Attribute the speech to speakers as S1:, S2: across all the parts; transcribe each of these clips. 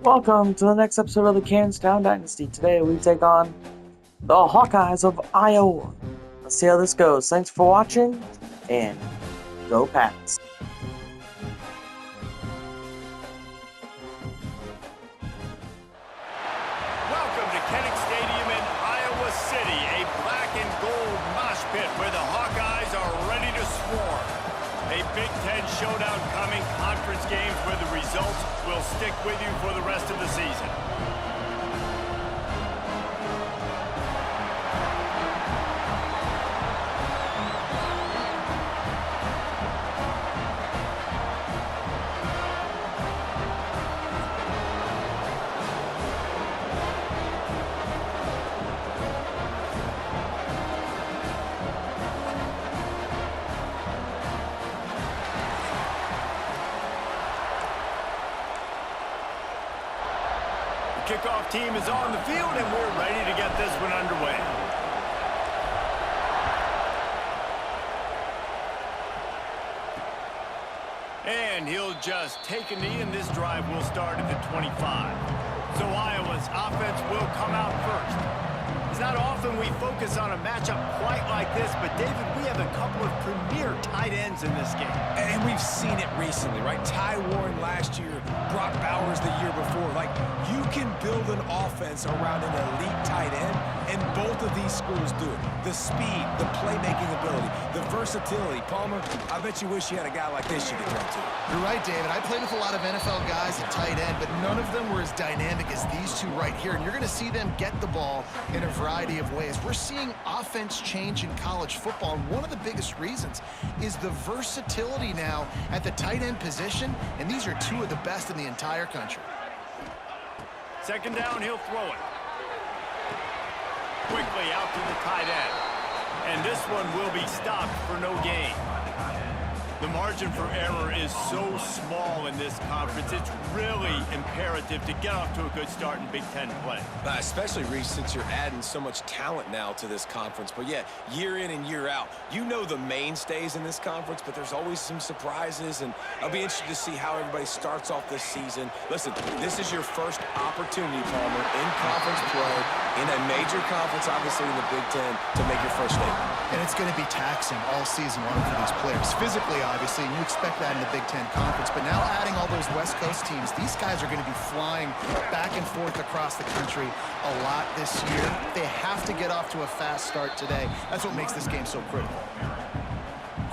S1: Welcome to the next episode of the Canstown Dynasty. Today we take on the Hawkeyes of Iowa. Let's see how this goes. Thanks for watching, and go Pats.
S2: Welcome to Stadium in Iowa City, a black and gold mosh pit where the Hawkeyes are ready to swarm. A Big Ten showdown coming, conference games where the results will stick with you for the rest of the season. Kickoff team is on the field, and we're ready to get this one underway. And he'll just take a knee, and this drive will start at the 25. So Iowa's offense will come out first. It's not often we focus on a matchup quite like this, but David, we have a couple of premier tight ends in this game.
S3: And we've seen it recently, right? Ty Warren last year, Brock Bowers the year before. Like, you can build an offense around an elite tight end, and both of these schools do it. The speed, the playmaking ability, the versatility. Palmer, I bet you wish you had a guy like this you could throw to.
S4: You're right, David. I played with a lot of NFL guys at tight end, but none of them were as dynamic as these two right here. And you're going to see them get the ball in a variety of ways. We're seeing offense change in college football, and one of the biggest reasons is the versatility now at the tight end position, and these are two of the best in the entire country.
S2: Second down, he'll throw it. Quickly out to the tight end. And this one will be stopped for no gain. The margin for error is so small in this conference. It's really imperative to get off to a good start in Big Ten play.
S3: Especially, Reese, since you're adding so much talent now to this conference. But yeah, year in and year out, you know the mainstays in this conference, but there's always some surprises, and I'll be interested to see how everybody starts off this season. Listen, this is your first opportunity, Palmer, in conference play, in a major conference, obviously in the Big Ten, to make your first statement.
S4: And it's going to be taxing all season long for these players. Physically, obviously, and you expect that in the Big Ten Conference. But now adding all those West Coast teams, these guys are going to be flying back and forth across the country a lot this year. They have to get off to a fast start today. That's what makes this game so critical.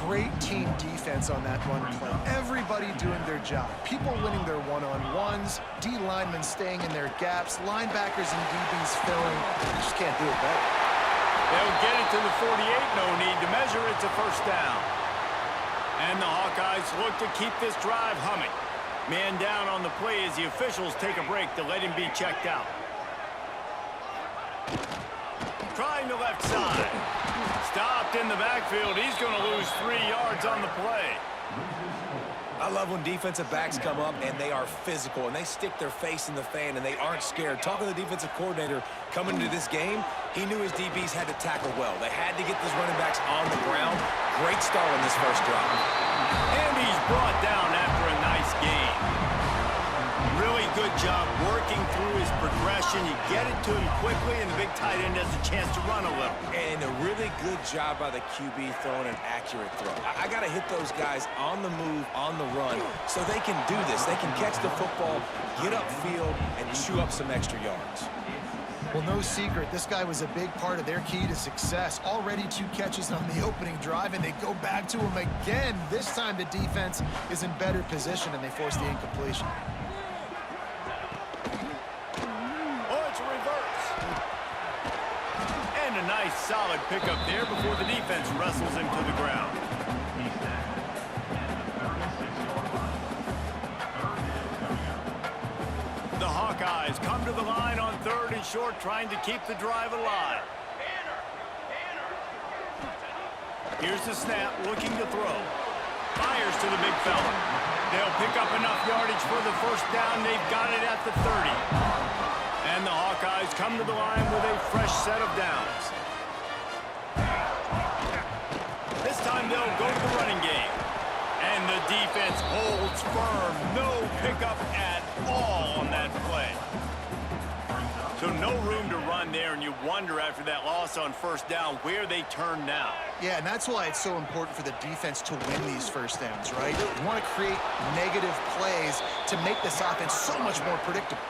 S4: Great team defense on that run play. Everybody doing their job. People winning their one-on-ones, D linemen staying in their gaps, linebackers and DBs filling. You just can't do it better.
S2: They'll get it to the 48, no need to measure. It's a first down. And the Hawkeyes look to keep this drive humming. Man down on the play as the officials take a break to let him be checked out. Trying the left side. Stopped in the backfield. He's going to lose 3 yards on the play.
S3: I love when defensive backs come up and they are physical and they stick their face in the fan and they aren't scared. Talking to the defensive coordinator coming into this game, he knew his DBs had to tackle well. They had to get these running backs on the ground. Great start on this first drive.
S2: And he's brought down after a nice gain. Really good job working through his progression. You get it to him quickly, and the big tight end has a chance to run a little.
S3: And a really good job by the QB throwing an accurate throw. I got to hit those guys on the move, on the run, so they can do this. They can catch the football, get upfield, and chew up some extra yards.
S4: Well, no secret, this guy was a big part of their key to success. Already 2 catches on the opening drive, and they go back to him again. This time the defense is in better position, and they force the incompletion.
S2: A nice solid pickup there before the defense wrestles him to the ground. The Hawkeyes come to the line on 3rd and short, trying to keep the drive alive. Here's the snap, looking to throw. Fires to the big fella. They'll pick up enough yardage for the first down. They've got it at the 30. And the Hawkeyes come to the line with a fresh set of downs. This time they'll go to the running game. And the defense holds firm. No pickup at all on that play. room to run there, and you wonder after that loss on first down where they turn now.
S4: Yeah, and that's why it's so important for the defense to win these first downs, right? You want to create negative plays to make this offense so much more predictable.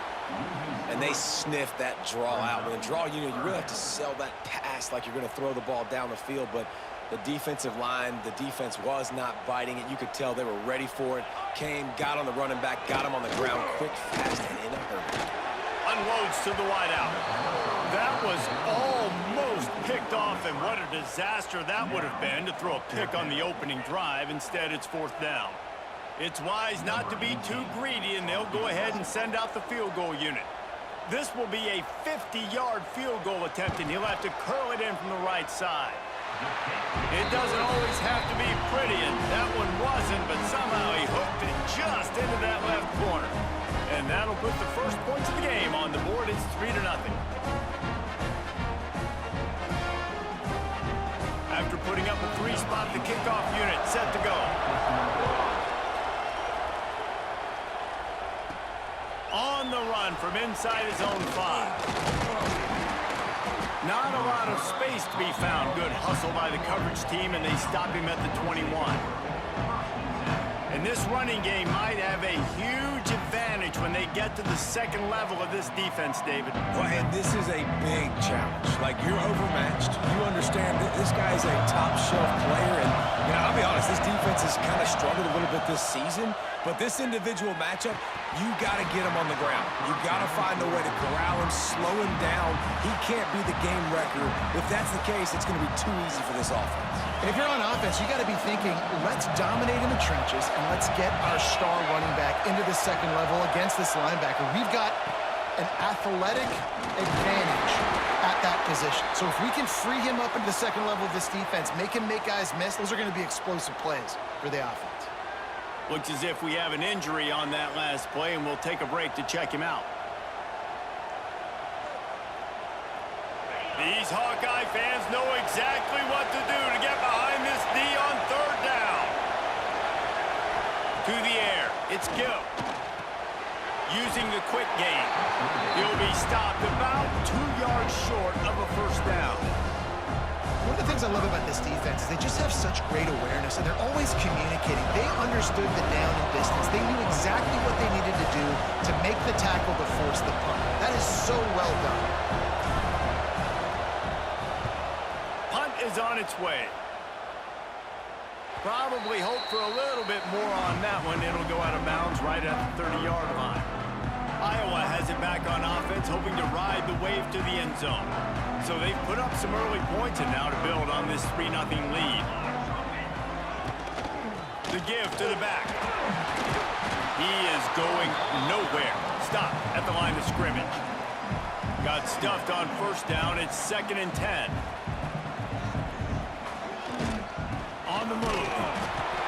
S3: And they sniff that draw out. With a draw unit, you really have to sell that pass like you're going to throw the ball down the field, but the defensive line, the defense was not biting it. You could tell they were ready for it. Came, got on the running back, got him on the ground quick, fast, and in a hurry.
S2: Unloads to the wideout. That was almost picked off, and what a disaster that would have been to throw a pick on the opening drive. Instead, it's fourth down. It's wise not to be too greedy, and they'll go ahead and send out the field goal unit. This will be a 50-yard field goal attempt, and he'll have to curl it in from the right side. It doesn't always have to be pretty, and that one wasn't, but somehow he hooked it just into that left corner. And that'll put the first points of the game on the board. It's 3-0. After putting up a 3-spot, the kickoff unit set to go. On the run from inside his own 5. Not a lot of space to be found. Good hustle by the coverage team, and they stop him at the 21. And this running game might have a huge advantage when they get to the second level of this defense, David.
S3: Well, and this is a big challenge. Like, you're overmatched. You understand that this guy is a top-shelf player, and, you know, I'll be honest, this defense has kind of struggled a little bit this season, but this individual matchup, you got to get him on the ground. You got to find a way to corral him, slow him down. He can't be the game wrecker. If that's the case, it's going to be too easy for this offense.
S4: And if you're on offense, you got to be thinking, let's dominate in the trenches and let's get our star running back into the second level against this linebacker. We've got an athletic advantage at that position. So if we can free him up into the second level of this defense, make him make guys miss, those are going to be explosive plays for the offense.
S2: Looks as if we have an injury on that last play, and we'll take a break to check him out. These Hawkeye fans know exactly what to do to get behind this D on third down. To the air, it's Gill. Using the quick game. He'll be stopped about 2 yards short of a first down.
S4: One of the things I love about this defense is they just have such great awareness, and they're always communicating. They understood the down and distance. They knew exactly what they needed to do to make the tackle to force the punt. That is so well done.
S2: Punt is on its way. Probably hope for a little bit more on that one. It'll go out of bounds right at the 30-yard line. Iowa has it back on offense, hoping to ride the wave to the end zone. So they've put up some early points, and now to build on this 3-0 lead. The give to the back. He is going nowhere. Stop at the line of scrimmage. Got stuffed on first down. It's 2nd and 10. On the move.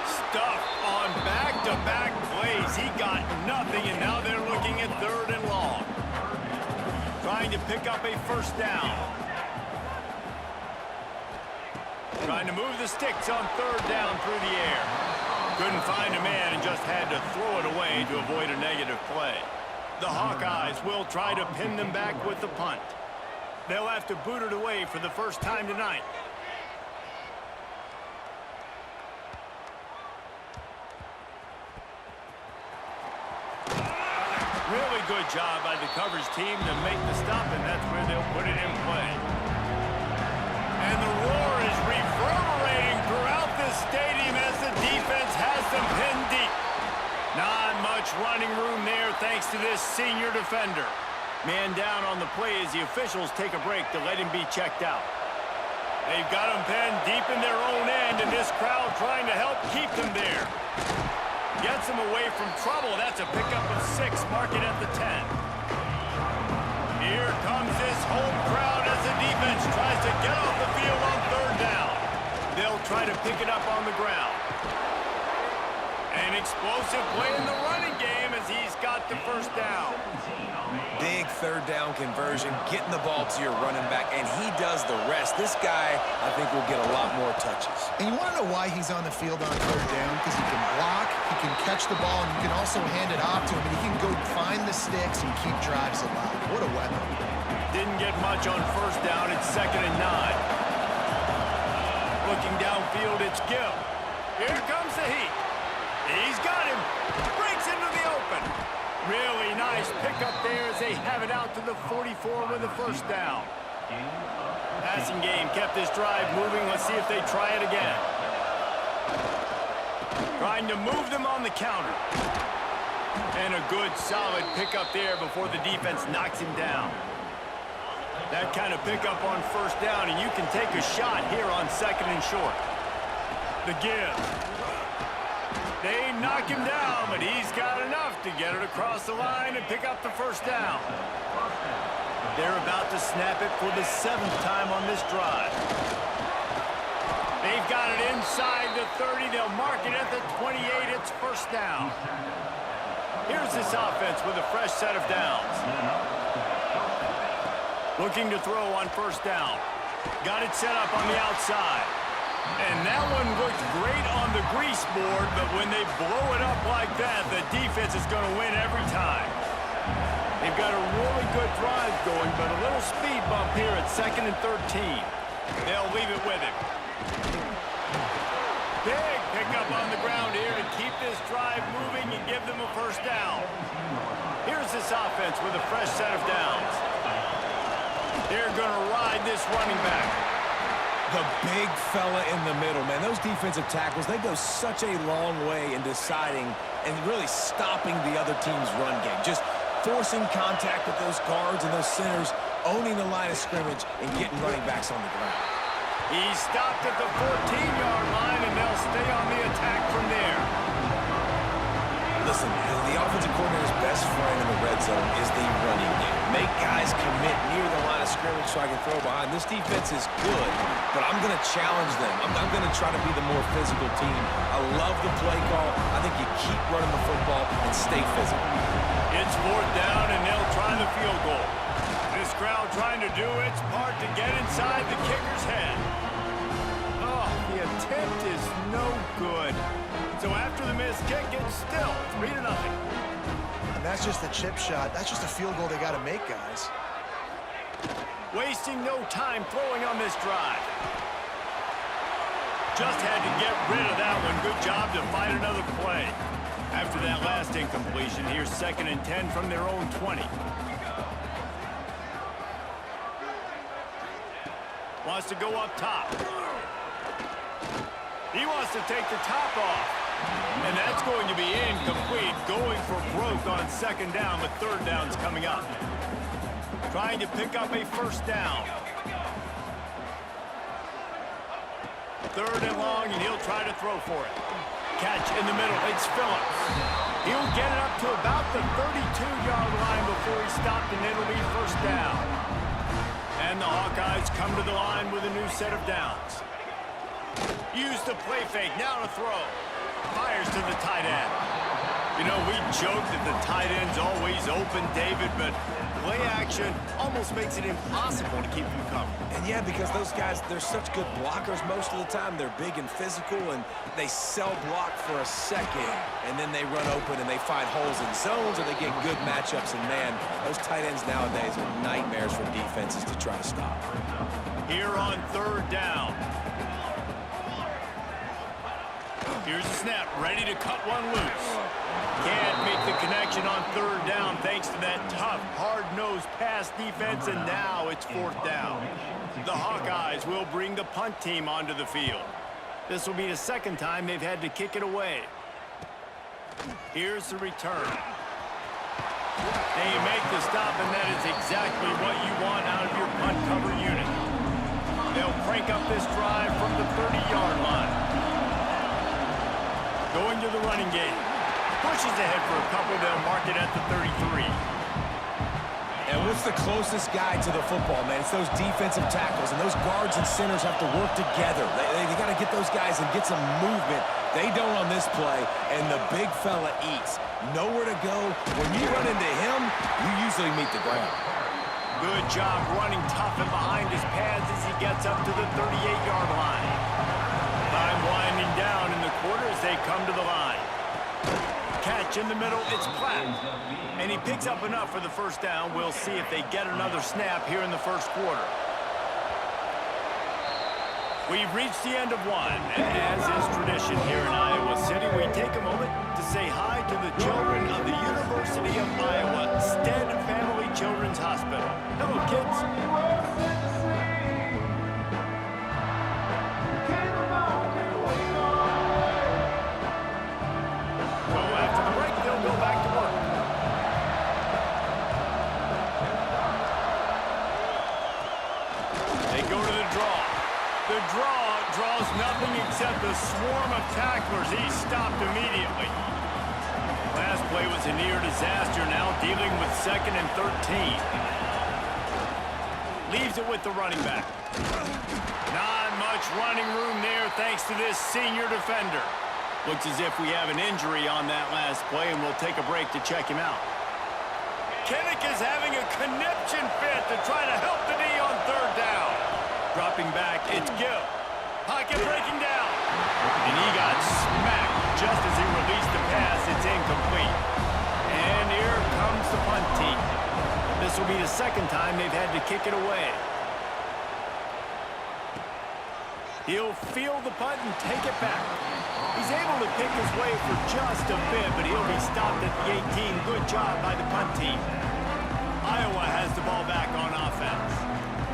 S2: Stuffed on back-to-back plays. He got nothing, and now they're looking at 3rd and long. Trying to pick up a first down. Trying to move the sticks on 3rd down through the air. Couldn't find a man and just had to throw it away to avoid a negative play. The Hawkeyes will try to pin them back with the punt. They'll have to boot it away for the first time tonight. Really good job by the coverage team to make the stop, and that's where they'll put it in play. And the roar is reverberating throughout this stadium as the defense has them pinned deep. Not much running room there thanks to this senior defender. Man down on the play as the officials take a break to let him be checked out. They've got him pinned deep in their own end, and this crowd trying to help keep them there. Gets him away from trouble. That's a pickup of 6. Mark it at the 10. Here comes this home crowd as the defense tries to get off the field on 3rd down. They'll try to pick it up on the ground. An explosive play in the running game as he's got the first down.
S3: Big third down conversion, getting the ball to your running back, and he does the rest. This guy, I think, will get a lot more touches.
S4: And you want to know why he's on the field on third down? Because he can block, he can catch the ball, and you can also hand it off to him, and he can go find the sticks and keep drives alive. What a weapon.
S2: Didn't get much on first down. It's 2nd and 9. Looking downfield, it's Gill. Here comes the heat. He's got him. Breaks into the open. Really nice pickup there as they have it out to the 44 with a first down. Passing game kept this drive moving. Let's see if they try it again. Trying to move them on the counter. And a good, solid pickup there before the defense knocks him down. That kind of pickup on first down, and you can take a shot here on 2nd and short. The give. They knock him down, but he's got enough to get it across the line and pick up the first down. They're about to snap it for the 7th time on this drive. They've got it inside the 30. They'll mark it at the 28. It's first down. Here's this offense with a fresh set of downs. Looking to throw on first down. Got it set up on the outside. And that one looked great on the grease board, but when they blow it up like that, the defense is going to win every time. They've got a really good drive going, but a little speed bump here at 2nd and 13. They'll leave it with him. Big pickup on the ground here to keep this drive moving and give them a first down. Here's this offense with a fresh set of downs. They're going to ride this running back.
S3: The big fella in the middle, man. Those defensive tackles, they go such a long way in deciding and really stopping the other team's run game. Just forcing contact with those guards and those centers, owning the line of scrimmage, and getting running backs on the ground.
S2: He stopped at the 14-yard line, and they'll stay on the attack from there.
S3: Listen, the offensive coordinator's best friend in the red zone is the running game. Make guys commit near the line of scrimmage so I can throw behind. This defense is good, but I'm going to challenge them. I'm going to try to be the more physical team. I love the play call. I think you keep running the football and stay physical.
S2: It's 4th down, and they'll try the field goal. This crowd trying to do its part to get inside the kicker's head. Oh, the attempt is no good. So after the missed kick, it's still 3-0.
S4: And that's just a chip shot. That's just a field goal they got to make, guys.
S2: Wasting no time throwing on this drive. Just had to get rid of that one. Good job to fight another play. After that last incompletion, here's 2nd and 10 from their own 20. Wants to go up top. He wants to take the top off. And that's going to be incomplete. Going for broke on 2nd down, but 3rd down's coming up. Trying to pick up a first down. 3rd and long, and he'll try to throw for it. Catch in the middle. It's Phillips. He'll get it up to about the 32-yard line before he stopped, and it'll be first down. And the Hawkeyes come to the line with a new set of downs. Use the play fake. Now to throw. Fires to the tight end. You know, we joke that the tight end's always open, David, but play action almost makes it impossible to keep him covered.
S3: And yeah, because those guys, they're such good blockers most of the time. They're big and physical, and they cell block for a second, and then they run open and they find holes in zones, or they get good matchups. And man, those tight ends nowadays are nightmares for defenses to try to stop.
S2: Here on 3rd down. Here's a snap, ready to cut one loose. Can't make the connection on 3rd down thanks to that tough, hard-nosed pass defense, and now it's 4th down. The Hawkeyes will bring the punt team onto the field. This will be the 2nd time they've had to kick it away. Here's the return. They make the stop, and that is exactly what you want out of your punt cover unit. They'll crank up this drive from the 30-yard line. Going to the running game. Pushes ahead for a couple. They'll mark it at the 33.
S3: And with Who's the closest guy to the football, man? It's those defensive tackles, and those guards and centers have to work together. They got to get those guys and get some movement. They don't on this play, and the big fella eats. Nowhere to go. When you run into him, you usually meet the ground.
S2: Good job running tough and behind his pads as he gets up to the 38-yard line. Time winding down in the quarter as they come to the line. Catch in the middle, it's Platt. And he picks up enough for the first down. We'll see if they get another snap here in the first quarter. We've reached the end of one, and as is tradition here in Iowa City, we take a moment to say hi to the children of the University of Iowa Stead Family Children's Hospital. Hello, kids. Draws nothing except a swarm of tacklers. He stopped immediately. Last play was a near disaster, now dealing with 2nd and 13. Leaves it with the running back. Not much running room there thanks to this senior defender. Looks as if we have an injury on that last play, and we'll take a break to check him out. Kinnick is having a conniption fit to try to help the knee on 3rd down. Dropping back, it's Gill. Pocket breaking down. And he got smacked just as he released the pass. It's incomplete. And here comes the punt team. This will be the 2nd time they've had to kick it away. He'll field the punt and take it back. He's able to pick his way for just a bit, but he'll be stopped at the 18. Good job by the punt team. Iowa has the ball back on offense.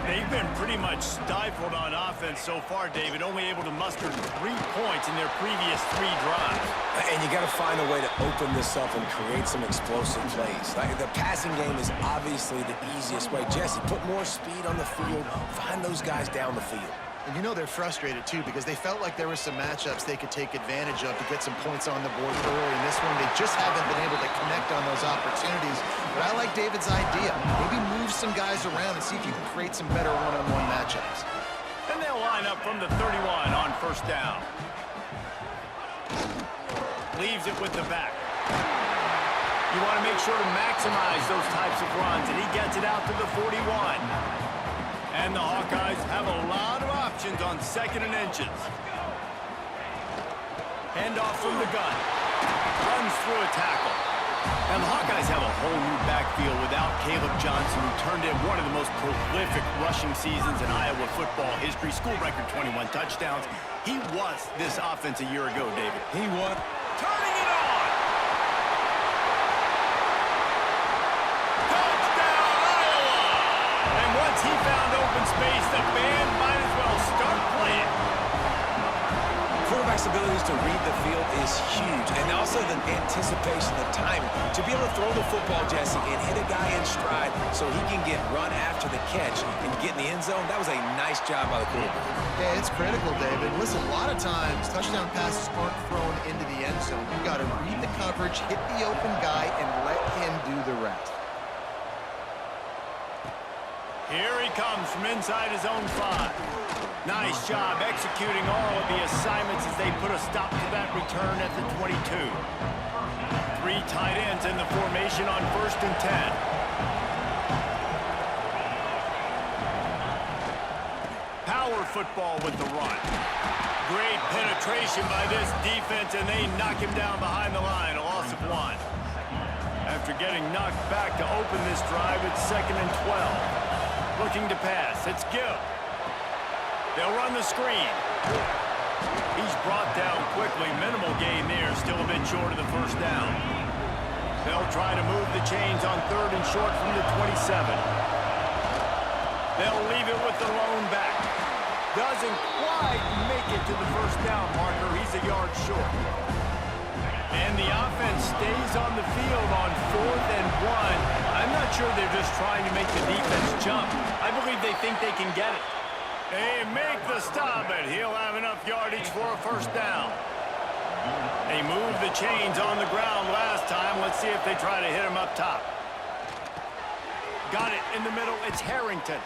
S2: They've been pretty much stifled on offense so far, David, only able to muster 3 points in their previous 3 drives.
S3: And you got to find a way to open this up and create some explosive plays. Like, the passing game is obviously the easiest way. Jesse, put more speed on the field, find those guys down the field.
S4: And you know they're frustrated, too, because they felt like there were some matchups they could take advantage of to get some points on the board early. In this one, they just haven't been able to connect on those opportunities. But I like David's idea. Maybe move some guys around and see if you can create some better one-on-one matchups.
S2: And they'll line up from the 31 on 1st down. Leaves it with the back. You want to make sure to maximize those types of runs, and he gets it out to the 41. And the Hawkeyes have a lot of options on 2nd and inches. Handoff from the gun. Runs through a tackle. And the Hawkeyes have a whole new backfield without Caleb Johnson, who turned in one of the most prolific rushing seasons in Iowa football history. School record 21 touchdowns. He was this offense a year ago, David.
S3: He was.
S2: Turning it on! Once he found open space, the band might as well start playing.
S3: Quarterback's abilities to read the field is huge, and also the anticipation, the timing. To be able to throw the football, Jesse, and hit a guy in stride so he can get run after the catch and get in the end zone, that was a nice job by the quarterback.
S4: Yeah, it's critical, David. Listen, a lot of times, touchdown passes aren't thrown into the end zone. You've got to read the coverage, hit the open guy, and let him do the rest.
S2: Here he comes from inside his own 5. Nice job executing all of the assignments as they put a stop to that return at the 22. 3 tight ends in the formation on 1st and 10. Power football with the run. Great penetration by this defense, and they knock him down behind the line, a loss of 1. After getting knocked back to open this drive, it's 2nd and 12. Looking to pass. It's Gill. They'll run the screen. He's brought down quickly. Minimal gain there. Still a bit short of the 1st down. They'll try to move the chains on 3rd and short from the 27. They'll leave it with the lone back. Doesn't quite make it to the 1st down marker. He's a yard short. And the offense stays on the field on 4th and 1. I'm not sure they're just trying to make the defense jump. I believe they think they can get it. They make the stop, but he'll have enough yardage for a 1st down. They moved the chains on the ground last time. Let's see if they try to hit him up top. Got it in the middle. It's Harrington.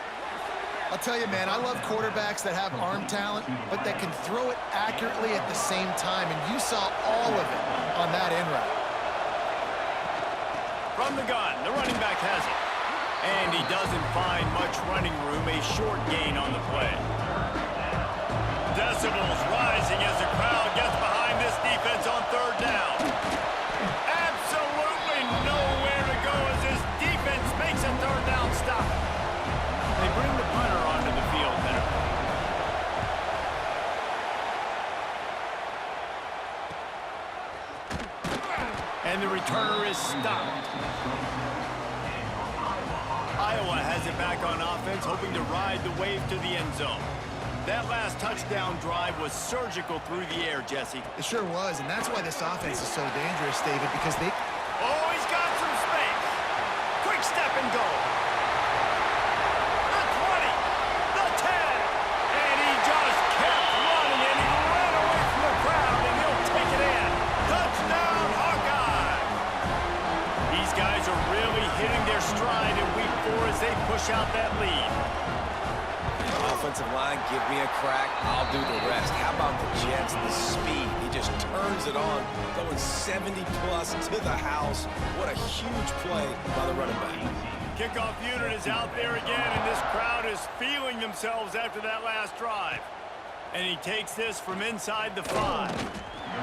S4: I'll tell you, man, I love quarterbacks that have arm talent, but that can throw it accurately at the same time, and you saw all of it on that in route.
S2: From the gun, the running back has it. And he doesn't find much running room, a short gain on the play. Decibels rising as the crowd gets behind this defense on third down. Absolutely nowhere to go as this defense makes a third down stop. They bring the punter onto the field now. And the returner is stopped. Iowa has it back on offense, hoping to ride the wave to the end zone. That last touchdown drive was surgical through the air, Jesse.
S4: It sure was, and that's why this offense is so dangerous, David, because they...
S2: Oh, he's got some space. Quick step and go. The 20, the 10, and he just kept running, and he ran away from the crowd, and he'll take it in. Touchdown, Hawkeye. These guys are really hitting their stride in Week 4 as they push out that lead.
S3: Offensive line, give me a crack, I'll do the rest. How about the Jets, the speed? He just turns it on, going 70-plus to the house. What a huge play by the running back.
S2: Kickoff unit is out there again, and this crowd is feeling themselves after that last drive. And he takes this from inside the 5.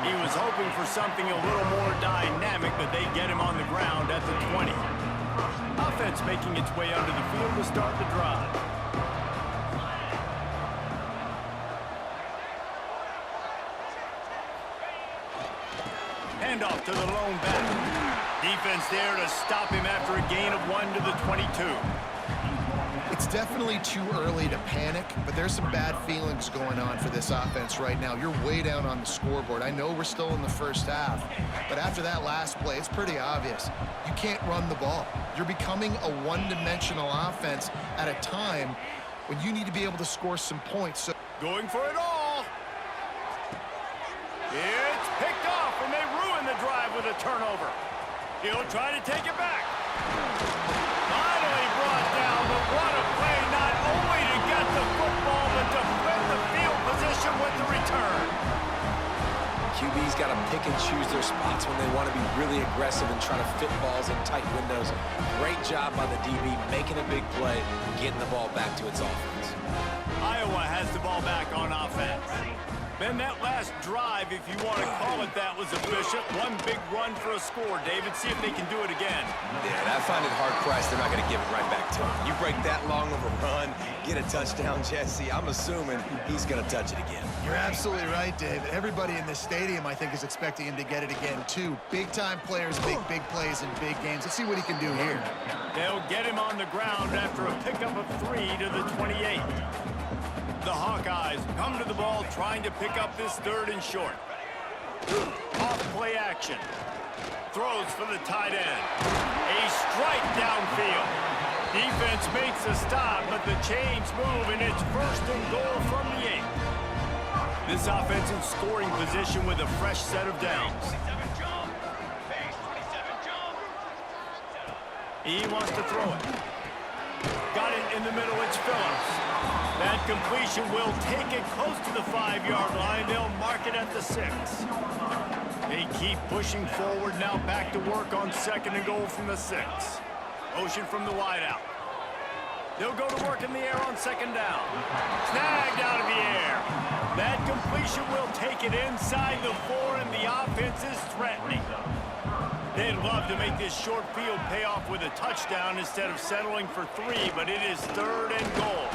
S2: He was hoping for something a little more dynamic, but they get him on the ground at the 20. Offense making its way under the field to start the drive. Handoff to the lone back. Defense there to stop him after a gain of 1 to the 22.
S4: It's definitely too early to panic, but there's some bad feelings going on for this offense right now. You're way down on the scoreboard. I know we're still in the first half, but after that last play, it's pretty obvious. You can't run the ball. You're becoming a one-dimensional offense at a time when you need to be able to score some points. So
S2: going for it all. It's picked off, and they ruin the drive with a turnover. He'll try to take it back. Finally brought down, but what a play, not only to get the football, but to flip the field position with the return.
S3: QB's got to pick and choose their spots when they want to be really aggressive and try to fit balls in tight windows. Great job by the DB, making a big play, getting the ball back to its offense.
S2: Iowa has the ball back on offense. Man, that last drive, if you want to call it that, was efficient. One big run for a score, David. See if they can do it again.
S3: Yeah, I find it hard-pressed they're not going to give it right back to him. You break that long of a run, get a touchdown, Jesse, I'm assuming he's going to touch it again.
S4: you're absolutely right, David. Everybody in this stadium, I think, is expecting him to get it again, too. Big-time players make big plays in big games. Let's see what he can do here.
S2: They'll get him on the ground after a pickup of 3 to the 28. The Hawkeyes come to the ball trying to pick up this 3rd and short. Off play action. Throws for the tight end. A strike downfield. Defense makes a stop, but the chains move, and it's 1st and goal from the 8. This offense in scoring position with a fresh set of downs. He wants to throw it. Got it in the middle, it's Phillips. That completion will take it close to the 5-yard line. They'll mark it at the 6. They keep pushing forward, now back to work on 2nd and goal from the 6. Motion from the wideout. They'll go to work in the air on 2nd down. Snagged out of the air. That completion will take it inside the 4, and the offense is threatening. They'd love to make this short field pay off with a touchdown instead of settling for 3, but it is 3rd and goal.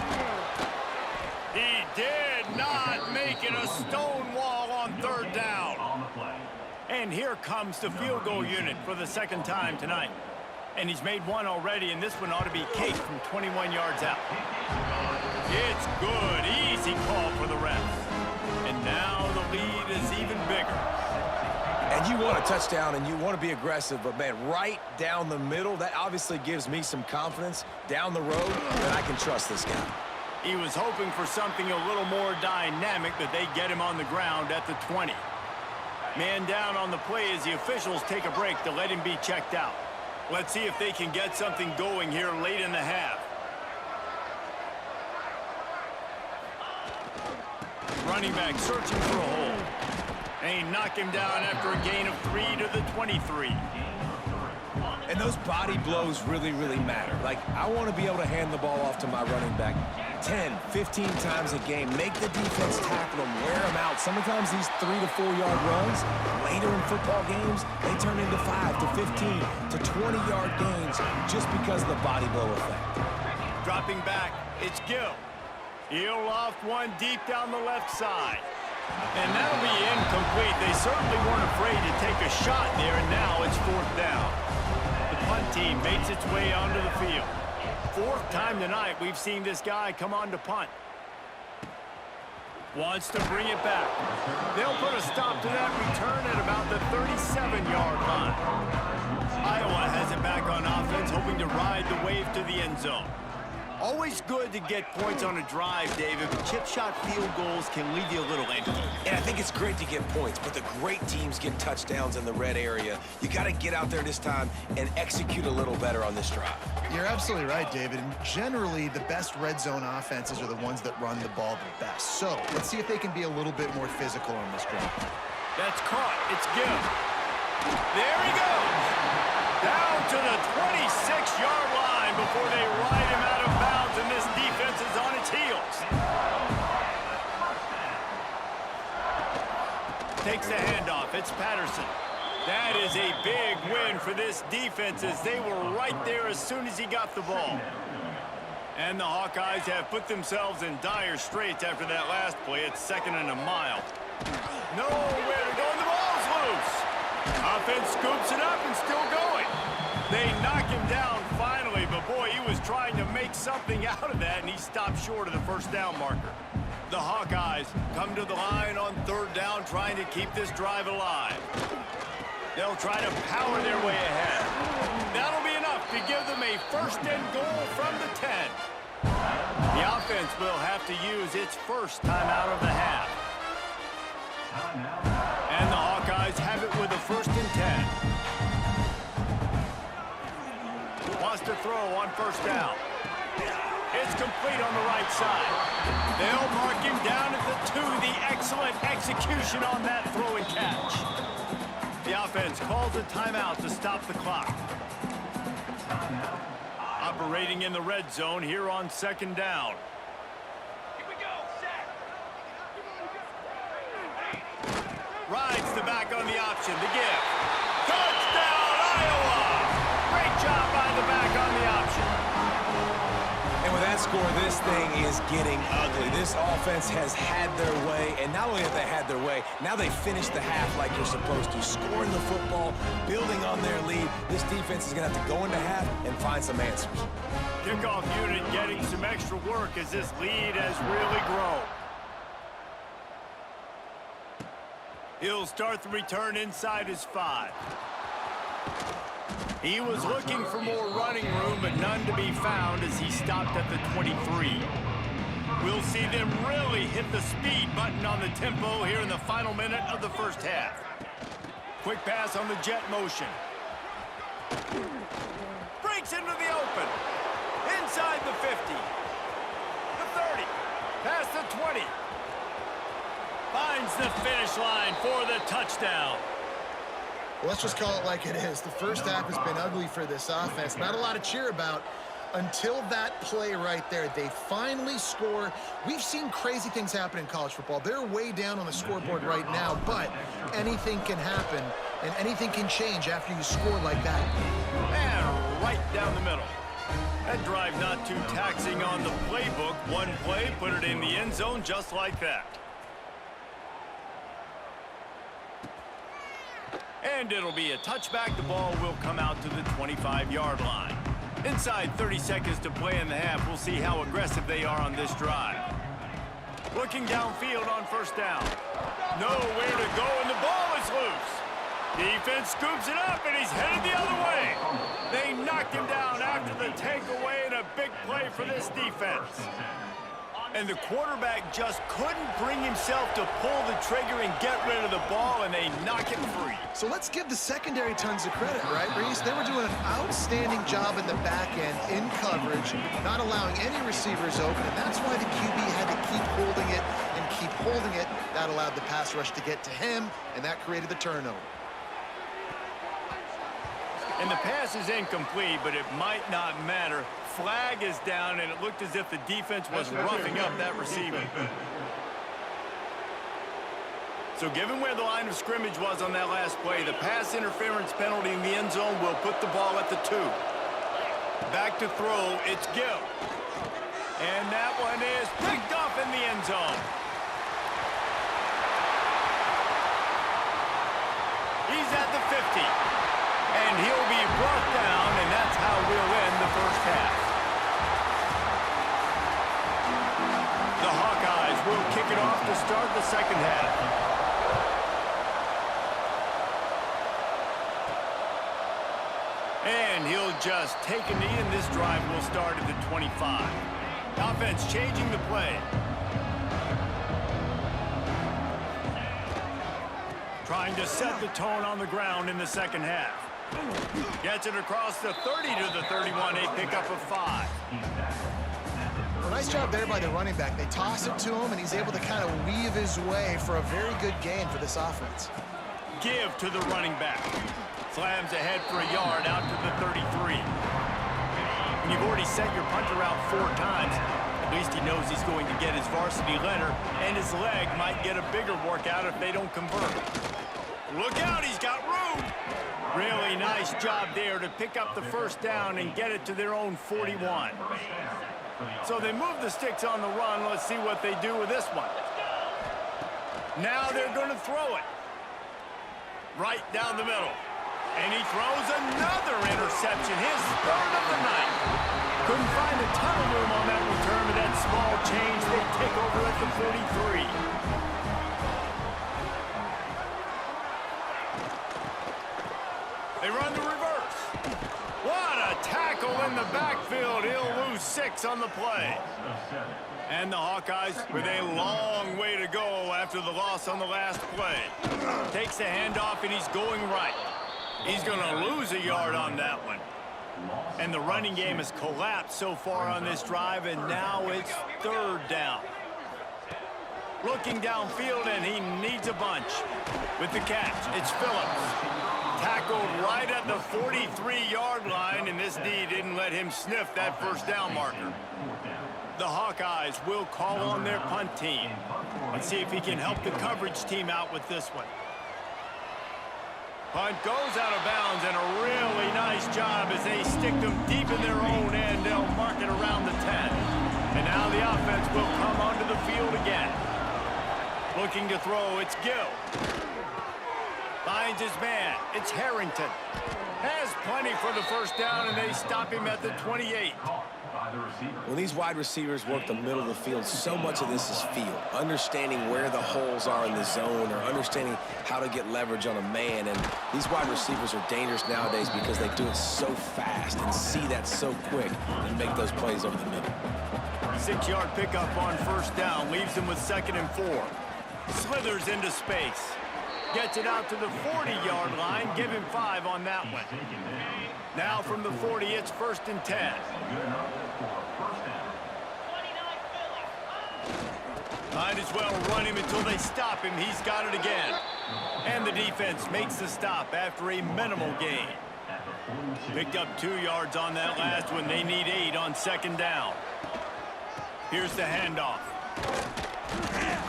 S2: He did not make it a stone wall on 3rd down. And here comes the field goal unit for the 2nd time tonight. And he's made 1 already, and this one ought to be cake from 21 yards out. It's good. Easy call for the refs. And now the lead is even bigger.
S3: And you want a touchdown, and you want to be aggressive, but, man, right down the middle, that obviously gives me some confidence down the road that I can trust this guy.
S2: He was hoping for something a little more dynamic, but they get him on the ground at the 20. Man down on the play as the officials take a break to let him be checked out. Let's see if they can get something going here late in the half. Running back searching for a hole. And he knocked him down after a gain of 3 to the 23.
S3: And those body blows really, really matter. Like, I want to be able to hand the ball off to my running back 10, 15 times a game. Make the defense tackle them, wear them out. Sometimes these 3 to 4 yard runs, later in football games, they turn into 5 to 15 to 20 yard gains just because of the body blow effect.
S2: Dropping back, it's Gill. He'll loft one deep down the left side. And that'll be incomplete. They certainly weren't afraid to take a shot there, and now it's 4th down. The punt team makes its way onto the field. 4th time tonight we've seen this guy come on to punt. Wants to bring it back. They'll put a stop to that return at about the 37-yard line. Iowa has it back on offense, hoping to ride the wave to the end zone. Always good to get points on a drive, David, but chip shot field goals can leave you a little empty.
S3: And I think it's great to get points, but the great teams get touchdowns in the red area. You got to get out there this time and execute a little better on this drive.
S4: You're absolutely right, David. And generally, the best red zone offenses are the ones that run the ball the best. So let's see if they can be a little bit more physical on this drive.
S2: That's caught. It's Gill. There he goes. Down to the 26-yard line before they ride him out of bounds, and this defense is on its heels. Takes the handoff. It's Patterson. That is a big win for this defense as they were right there as soon as he got the ball. And the Hawkeyes have put themselves in dire straits after that last play. It's 2nd and a mile. Nowhere to go, and the ball's loose. Offense scoops it up and still going. They knock him down finally, but boy, he was trying to make something out of that, and he stopped short of the 1st down marker. The Hawkeyes come to the line on 3rd down, trying to keep this drive alive. They'll try to power their way ahead. That'll be enough to give them a 1st and goal from the 10. The offense will have to use its first timeout of the half. And the Hawkeyes have it with a 1st and 10. Wants to throw on 1st down. It's complete on the right side. They'll mark him down at the 2. The excellent execution on that throw and catch. The offense calls a timeout to stop the clock. Operating in the red zone here on 2nd down. Here we go, set. Rides the back on the option. The give. Touchdown, Iowa! Great job by the back on the option.
S3: And with that score, this thing is getting ugly. This offense has had their way, and not only have they had their way, now they finished the half like you're supposed to, scoring the football, building on their lead. This defense is going to have to go into half and find some answers.
S2: Kickoff unit getting some extra work as this lead has really grown. He'll start the return inside his 5. He was looking for more running room, but none to be found as he stopped at the 23. We'll see them really hit the speed button on the tempo here in the final minute of the 1st half. Quick pass on the jet motion. Breaks into the open. Inside the 50. The 30. Past the 20. Finds the finish line for the touchdown.
S4: Let's just call it like it is. The 1st half has been ugly for this offense. Not a lot to cheer about until that play right there. They finally score. We've seen crazy things happen in college football. They're way down on the scoreboard right now, but anything can happen, and anything can change after you score like that.
S2: And right down the middle. That drive not too taxing on the playbook. One play, put it in the end zone just like that. And it'll be a touchback. The ball will come out to the 25-yard line. Inside 30 seconds to play in the half. We'll see how aggressive they are on this drive. Looking downfield on 1st down. Nowhere to go, and the ball is loose. Defense scoops it up, and he's headed the other way. They knocked him down after the takeaway, and a big play for this defense. And the quarterback just couldn't bring himself to pull the trigger and get rid of the ball, and they knock it free.
S4: So let's give the secondary tons of credit, right, Reese? They were doing an outstanding job in the back end, in coverage, not allowing any receivers open, and that's why the QB had to keep holding it and keep holding it. That allowed the pass rush to get to him, and that created the turnover.
S2: And the pass is incomplete, but it might not matter. Flag is down, and it looked as if the defense was roughing up that receiver. So given where the line of scrimmage was on that last play, the pass interference penalty in the end zone will put the ball at the 2. Back to throw, it's Gill. And that one is picked off in the end zone. He's at the 50. And he'll be brought down, and that's how we'll end the first half. The Hawkeyes will kick it off to start the second half. And he'll just take a knee, and this drive will start at the 25. Offense changing the play. Trying to set the tone on the ground in the second half. Gets it across the 30 to the 31, a pickup of 5.
S4: Well, nice job there by the running back. They toss it to him, and he's able to kind of weave his way for a very good gain for this offense.
S2: Give to the running back. Slams ahead for a yard out to the 33. When you've already sent your punter out 4 times, at least he knows he's going to get his varsity letter, and his leg might get a bigger workout if they don't convert. Look out, he's got room! Really nice job there to pick up the first down and get it to their own 41. So they move the sticks on the run. Let's see what they do with this one. Now they're going to throw it. Right down the middle. And he throws another interception, his 3rd of the night. Couldn't find a ton of room on that return, but that small change, they take over at the 43. They run the reverse. What a tackle in the backfield. He'll lose 6 on the play. And the Hawkeyes with a long way to go after the loss on the last play. Takes the handoff, and he's going right. He's going to lose a yard on that one. And the running game has collapsed so far on this drive, and now it's 3rd down. Looking downfield, and he needs a bunch. With the catch, it's Phillips. Tackled right at the 43-yard line, and this D didn't let him sniff that first down marker. The Hawkeyes will call on their punt team. Let's see if he can help the coverage team out with this one. Punt goes out of bounds, and a really nice job as they stick them deep in their own end. They'll mark it around the 10. And now the offense will come onto the field again. Looking to throw, it's Gill. Finds his man. It's Harrington. Has plenty for the first down, and they stop him at the 28.
S3: When these wide receivers work the middle of the field, so much of this is feel. Understanding where the holes are in the zone, or understanding how to get leverage on a man. And these wide receivers are dangerous nowadays because they do it so fast and see that so quick and make those plays over the middle.
S2: 6-yard pickup on first down. Leaves him with 2nd and 4. Slithers into space. Gets it out to the 40-yard line. Give him 5 on that one. Now from the 40, it's 1st and 10. Might as well run him until they stop him. He's got it again. And the defense makes the stop after a minimal gain. Picked up 2 yards on that last one. They need 8 on 2nd down. Here's the handoff.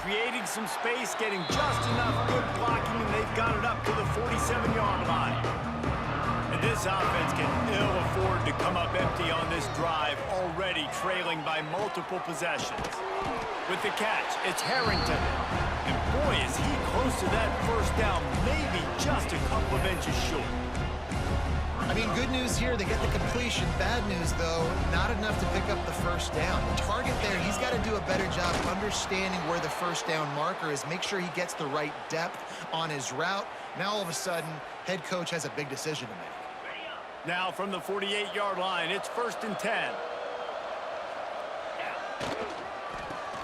S2: Creating some space, getting just enough good blocking, and they've got it up to the 47-yard line. And this offense can ill afford to come up empty on this drive, already trailing by multiple possessions. With the catch, it's Harrington. And boy, is he close to that first down, maybe just a couple of inches short.
S4: I mean, good news here, they get the completion. Bad news, though, not enough to pick up the first down. The target there, he's got to do a better job understanding where the first down marker is, make sure he gets the right depth on his route. Now, all of a sudden, head coach has a big decision to make.
S2: Now from the 48-yard line, it's 1st and 10.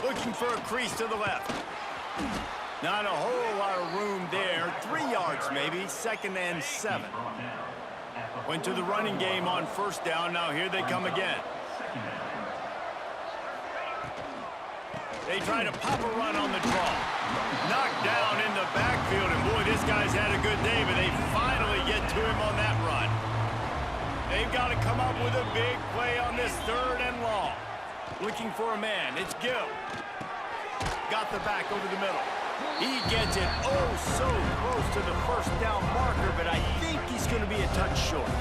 S2: Looking for a crease to the left. Not a whole lot of room there. 3 yards maybe. 2nd and 7. Went to the running game on 1st down. Now here they come again. They try to pop a run on the draw. Knocked down in the backfield, and boy, this guy's had a good day, but they finally get to him on that run. They've got to come up with a big play on this 3rd and long. Looking for a man. It's Gill. Got the back over the middle. He gets it oh so close to the 1st down marker, but I think he's going to be a touch short.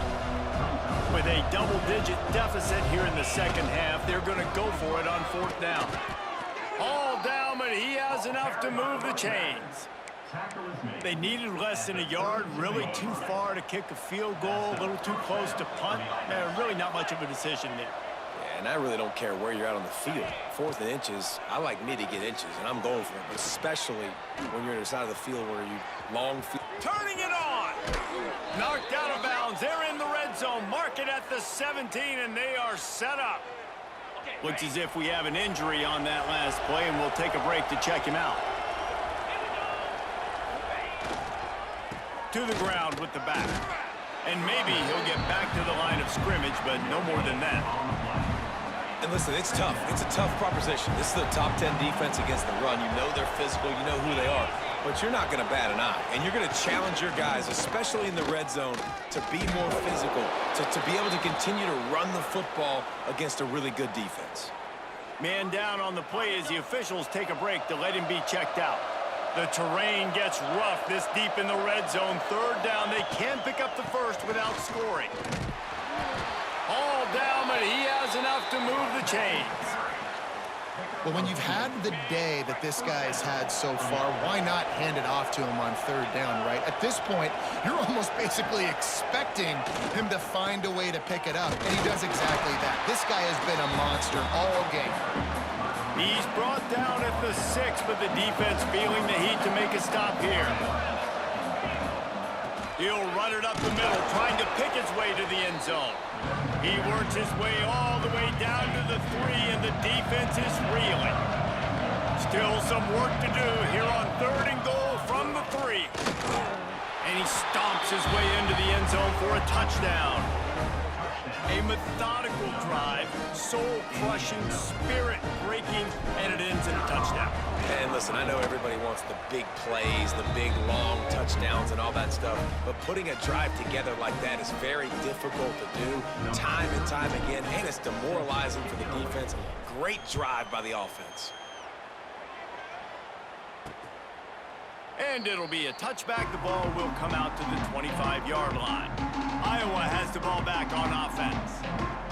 S2: With a double-digit deficit here in the 2nd half, they're going to go for it on 4th down. All down, but he has enough to move the chains. They needed less than a yard, really too far to kick a field goal, a little too close to punt. Really not much of a decision there.
S3: Yeah, and I really don't care where you're out on the field. 4th and inches, I like me to get inches, and I'm going for it, but especially when you're on the side of the field where you long field.
S2: Turning it on! Knocked out of bounds. They're in the red zone. Mark it at the 17, and they are set up. Looks as if we have an injury on that last play, and we'll take a break to check him out. To the ground with the back. And maybe he'll get back to the line of scrimmage, but no more than that.
S3: And listen, it's tough. It's a tough proposition. This is the top 10 defense against the run. You know they're physical. You know who they are. But you're not going to bat an eye. And you're going to challenge your guys, especially in the red zone, to be more physical, to be able to continue to run the football against a really good defense.
S2: Man down on the play as the officials take a break to let him be checked out. The terrain gets rough this deep in the red zone. 3rd down. They can pick up the 1st without scoring. All down, but he has enough to move the chains.
S4: Well, when you've had the day that this guy's had so far, why not hand it off to him on 3rd down, right? At this point, you're almost basically expecting him to find a way to pick it up, and he does exactly that. This guy has been a monster all game.
S2: He's brought down at the 6, but the defense feeling the heat to make a stop here. He'll run it up the middle, trying to pick his way to the end zone. He works his way all the way down to the 3, and the defense is reeling. Still some work to do here on 3rd and goal from the 3. And he stomps his way into the end zone for a touchdown. A methodical drive, soul-crushing, spirit-breaking, and it ends in a touchdown.
S3: And listen, I know everybody wants the big plays, the big, long touchdowns and all that stuff, but putting a drive together like that is very difficult to do time and time again, and it's demoralizing for the defense. Great drive by the offense.
S2: And it'll be a touchback. The ball will come out to the 25-yard line. Iowa has the ball back on offense.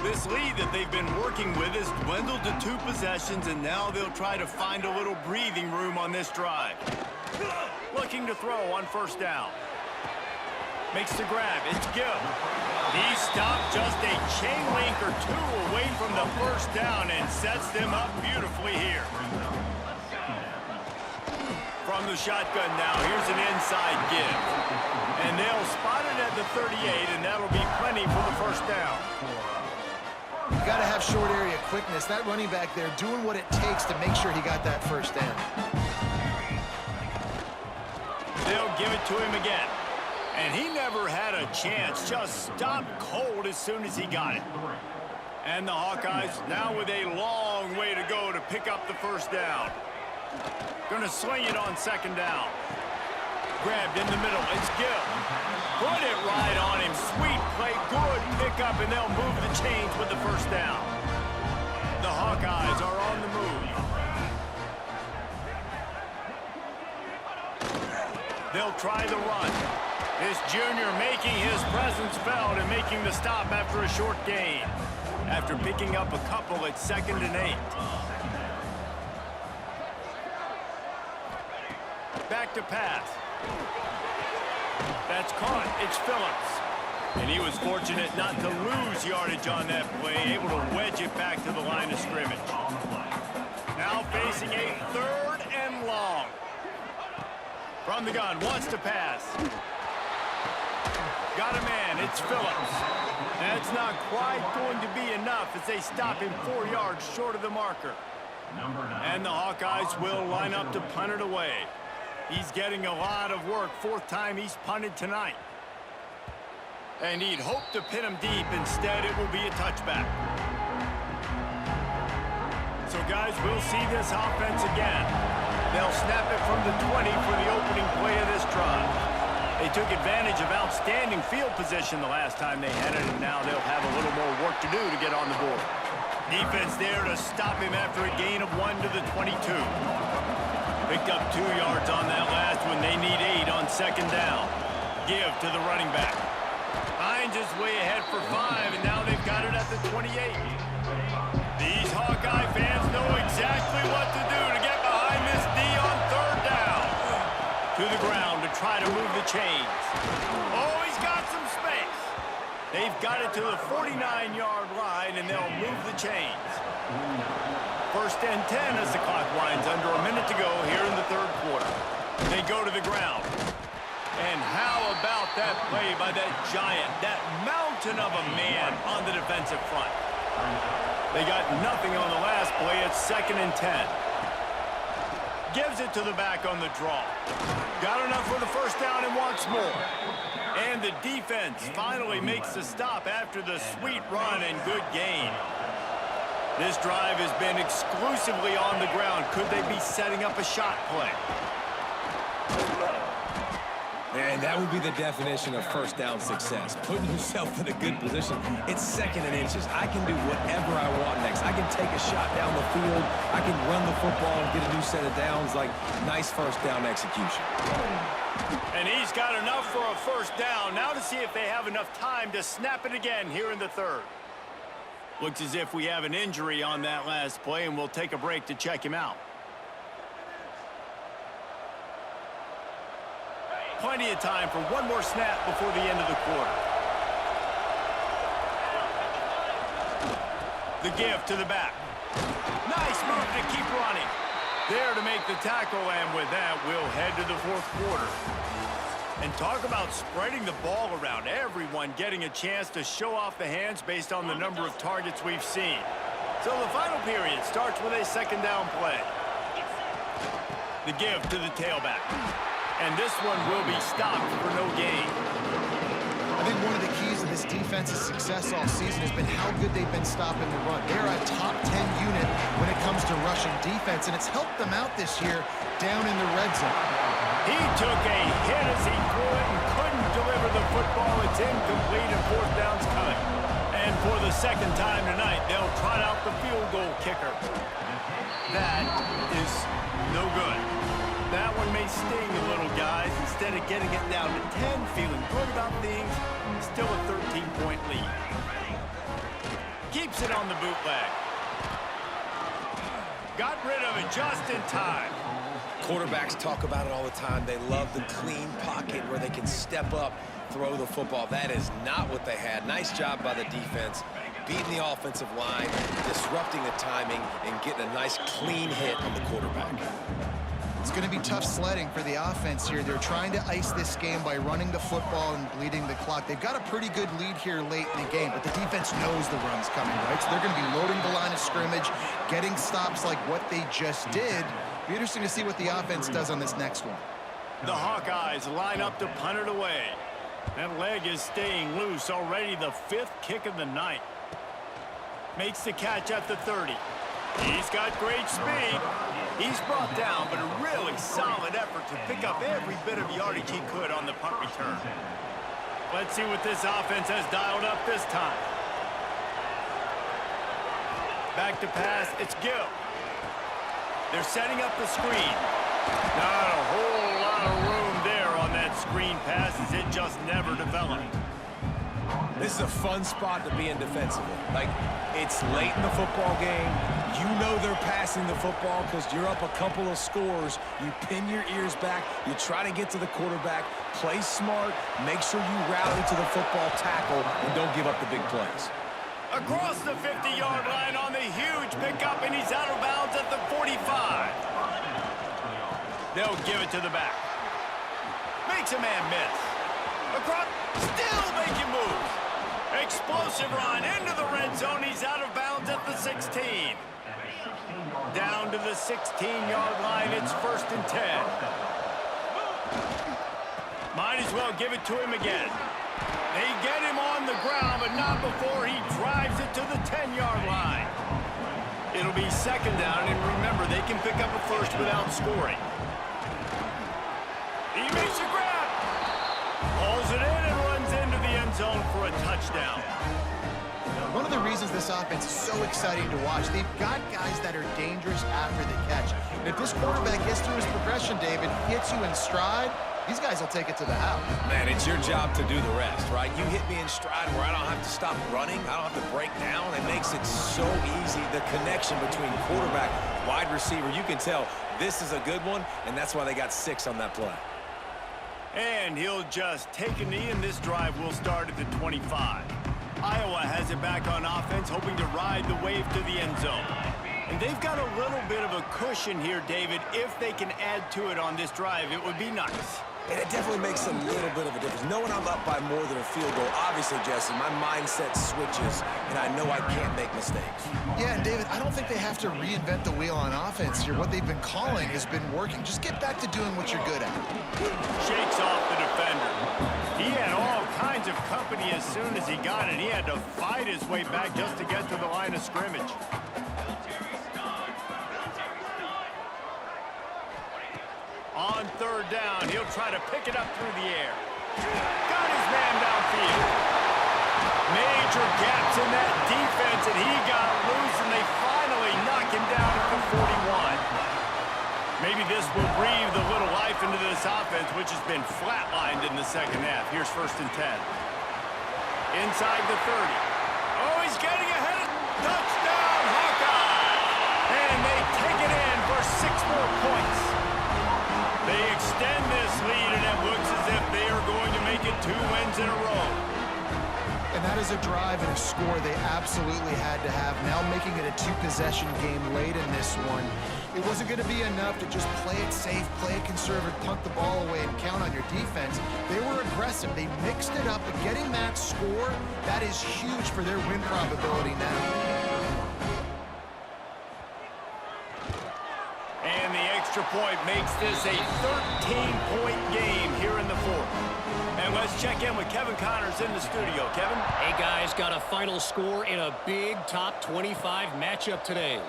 S2: This lead that they've been working with has dwindled to 2 possessions, and now they'll try to find a little breathing room on this drive. Looking to throw on 1st down. Makes the grab. It's Gill. He stopped just a chain link or 2 away from the 1st down and sets them up beautifully here. From the shotgun now, here's an inside give. And they'll spot it at the 38, and that'll be plenty for the 1st down.
S4: You got to have short area quickness. That running back there doing what it takes to make sure he got that 1st down.
S2: They'll give it to him again. And he never had a chance, just stopped cold as soon as he got it. And the Hawkeyes now with a long way to go to pick up the 1st down. Gonna swing it on 2nd down. Grabbed in the middle, it's Gill. Put it right on him, sweet play, good pickup, and they'll move the chains with the 1st down. The Hawkeyes are on the move. They'll try the run. This junior making his presence felt and making the stop after a short gain. After picking up a couple at 2nd and 8. Back to pass. That's caught. It's Phillips. And he was fortunate not to lose yardage on that play, able to wedge it back to the line of scrimmage. Now facing a 3rd and long. From the gun, wants to pass. Got a man, it's Phillips. That's not quite going to be enough as they stop him 4 yards short of the marker. And the Hawkeyes will line up to punt it away. He's getting a lot of work. 4th time he's punted tonight. And he'd hoped to pin him deep. Instead, it will be a touchback. So, guys, we'll see this offense again. They'll snap it from the 20 for the opening play of this drive. They took advantage of outstanding field position the last time they had it, and now they'll have a little more work to do to get on the board. Defense there to stop him after a gain of 1 to the 22. Picked up 2 yards on that last one. They need 8 on 2nd down. Give to the running back. Hines is way ahead for 5, and now they've got it at the 28. These Hawkeye fans know exactly what to do to get behind this D on 3rd down. To the ground to try to move the chains. Oh, he's got some space. They've got it to the 49-yard line, and they'll move the chains. 1st and 10 as the clock winds under a minute to go here in the 3rd quarter. They go to the ground. And how about that play by that giant, that mountain of a man on the defensive front? They got nothing on the last play. It's 2nd and 10. Gives it to the back on the draw. Got enough for the 1st down and wants more. And the defense finally makes the stop after the sweet run and good gain. This drive has been exclusively on the ground. Could they be setting up a shot play?
S3: And that would be the definition of 1st down success. Putting yourself in a good position. It's 2nd and inches. I can do whatever I want next. I can take a shot down the field. I can run the football and get a new set of downs. Like, nice 1st down execution.
S2: And he's got enough for a 1st down. Now to see if they have enough time to snap it again here in the 3rd. Looks as if we have an injury on that last play, and we'll take a break to check him out. Plenty of time for one more snap before the end of the quarter. The give to the back. Nice move to keep running. There to make the tackle, and with that, we'll head to the 4th quarter. And talk about spreading the ball around. Everyone getting a chance to show off the hands based on the number of targets we've seen. So the final period starts with a 2nd down play. The give to the tailback. And this one will be stopped for no gain.
S4: I think one of the keys to this defense's success all season has been how good they've been stopping the run. They're a top 10 unit when it comes to rushing defense, and it's helped them out this year down in the red zone.
S2: He took a hit as he threw it and couldn't deliver the football. It's incomplete and 4th down's coming. And for the 2nd time tonight, they'll trot out the field goal kicker. That is no good. That one may sting a little, guys. Instead of getting it down to 10, feeling good about things, still a 13-point lead. Keeps it on the bootleg. Got rid of it just in time.
S3: Quarterbacks talk about it all the time. They love the clean pocket where they can step up, throw the football. That is not what they had. Nice job by the defense, beating the offensive line, disrupting the timing, and getting a nice clean hit on the quarterback.
S4: It's going to be tough sledding for the offense here. They're trying to ice this game by running the football and bleeding the clock. They've got a pretty good lead here late in the game, but the defense knows the run's coming, right? So they're going to be loading the line of scrimmage, getting stops like what they just did. Be interesting to see what the offense does on this next one.
S2: The Hawkeyes line up to punt it away. That leg is staying loose. Already the 5th kick of the night. Makes the catch at the 30. He's got great speed. He's brought down, but a really solid effort to pick up every bit of yardage he could on the punt return. Let's see what this offense has dialed up this time. Back to pass, it's Gill. They're setting up the screen. Not a whole lot of room there on that screen pass as it just never developed.
S3: This is a fun spot to be in defensively. Like, it's late in the football game. You know they're passing the football because you're up a couple of scores. You pin your ears back. You try to get to the quarterback. Play smart. Make sure you rally to the football tackle and don't give up the big plays.
S2: Across the 50-yard line on the huge pickup, and he's out of bounds at the 45. They'll give it to the back. Makes a man miss. Across, still making moves. Explosive run into the red zone. He's out of bounds at the 16. Down to the 16-yard line. It's 1st and 10. Might as well give it to him again. They get him on the ground, but not before he drives it to the 10-yard line. It'll be 2nd down, and remember, they can pick up a first without scoring. He makes a grab. Hauls it in and runs into the end zone for a touchdown.
S4: One of the reasons this offense is so exciting to watch, they've got guys that are dangerous after the catch. And if this quarterback gets through his progression, David, hits you in stride, these guys will take it to the house.
S3: Man, it's your job to do the rest, right? You hit me in stride where I don't have to stop running. I don't have to break down. It makes it so easy. The connection between quarterback, wide receiver, you can tell this is a good one, and that's why they got 6 on that play.
S2: And he'll just take a knee, and this drive will start at the 25. Iowa has it back on offense, hoping to ride the wave to the end zone. And they've got a little bit of a cushion here, David. If they can add to it on this drive, it would be nice.
S3: And it definitely makes a little bit of a difference. Knowing I'm up by more than a field goal, obviously, Jesse, my mindset switches, and I know I can't make mistakes.
S4: Yeah, and David, I don't think they have to reinvent the wheel on offense here. What they've been calling has been working. Just get back to doing what you're good at.
S2: Shakes off the defender. He had all kinds of company as soon as he got it. He had to fight his way back just to get to the line of scrimmage. On 3rd down, he'll try to pick it up through the air. Got his man downfield. Major gaps in that defense, and he got loose, and they finally knock him down at the 41. Maybe this will breathe a little life into this offense, which has been flatlined in the 2nd half. Here's 1st and 10. Inside the 30. Oh, he's getting ahead of touchdown, Hawkeye! And they take it in for 6 more points. They extend this lead, and it looks as if they are going to make it 2 wins in a row.
S4: And that is a drive and a score they absolutely had to have. Now making it a 2-possession game late in this one. It wasn't going to be enough to just play it safe, play it conservative, punt the ball away, and count on your defense. They were aggressive. They mixed it up, but getting that score, that is huge for their win probability now.
S2: And the extra point makes this a 13-point game here in the 4th. And let's check in with Kevin Connors in the studio. Kevin?
S5: Hey, guys, got a final score in a big top 25 matchup today.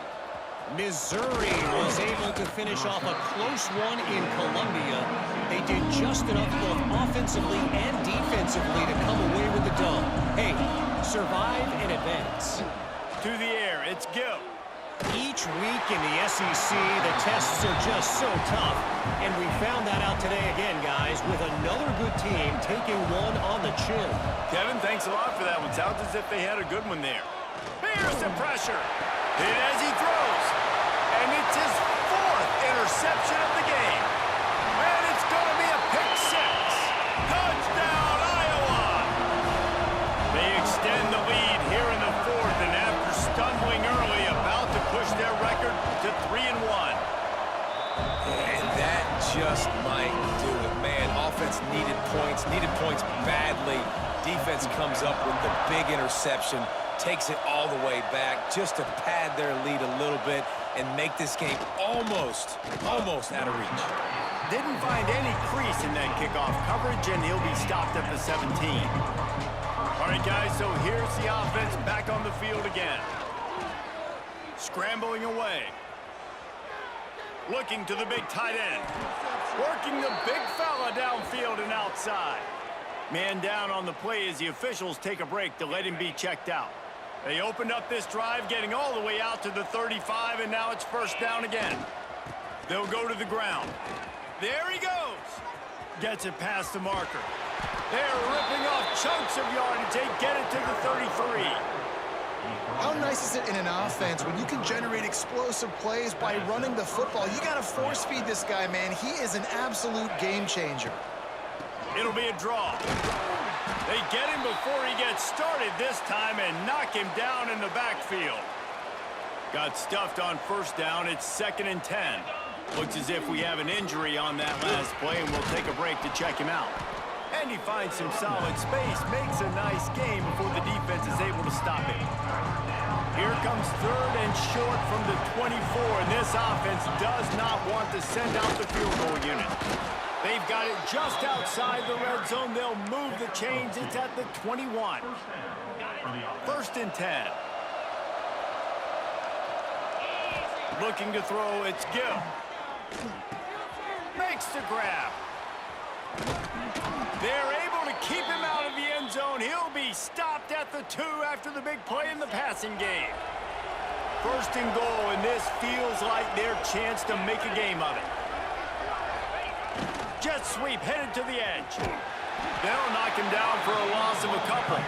S5: Missouri was able to finish off a close one in Columbia. They did just enough both offensively and defensively to come away with the dub. Hey, survive and advance.
S2: To the air, it's Gill.
S5: Each week in the SEC, the tests are just so tough. And we found that out today again, guys, with another good team taking one on the chin.
S2: Kevin, thanks a lot for that one. Sounds as if they had a good one there. Here's the pressure. Hit as he throws. And it's his 4th interception of the game. And it's going to be a pick 6. Touchdown, Iowa! They extend the lead here in the 4th, and after stumbling early, about to push their record to 3-1.
S3: And that just might do it. Man, offense needed points badly. Defense comes up with the big interception, takes it all the way back just to pad their lead a little bit and make this game almost out of reach.
S2: Didn't find any crease in that kickoff coverage, and he'll be stopped at the 17. All right, guys, so here's the offense back on the field again. Scrambling away. Looking to the big tight end. Working the big fella downfield and outside. Man down on the play as the officials take a break to let him be checked out. They opened up this drive, getting all the way out to the 35, and now it's 1st down again. They'll go to the ground. There he goes. Gets it past the marker. They're ripping off chunks of yardage. They get it to the 33.
S4: How nice is it in an offense when you can generate explosive plays by running the football? You got to force feed this guy, man. He is an absolute game changer.
S2: It'll be a draw. They get him before he gets started this time and knock him down in the backfield. Got stuffed on 1st down. It's 2nd and 10. Looks as if we have an injury on that last play, and we'll take a break to check him out. And he finds some solid space, makes a nice game before the defense is able to stop him. Here comes 3rd and short from the 24, and this offense does not want to send out the field goal unit. They've got it just outside the red zone. They'll move the chains. It's at the 21. 1st and 10. Looking to throw, it's Gill. Makes the grab. They're able to keep him out of the end zone. He'll be stopped at the 2 after the big play in the passing game. 1st and goal, and this feels like their chance to make a game of it. Jet sweep headed to the edge. They'll knock him down for a loss of a couple.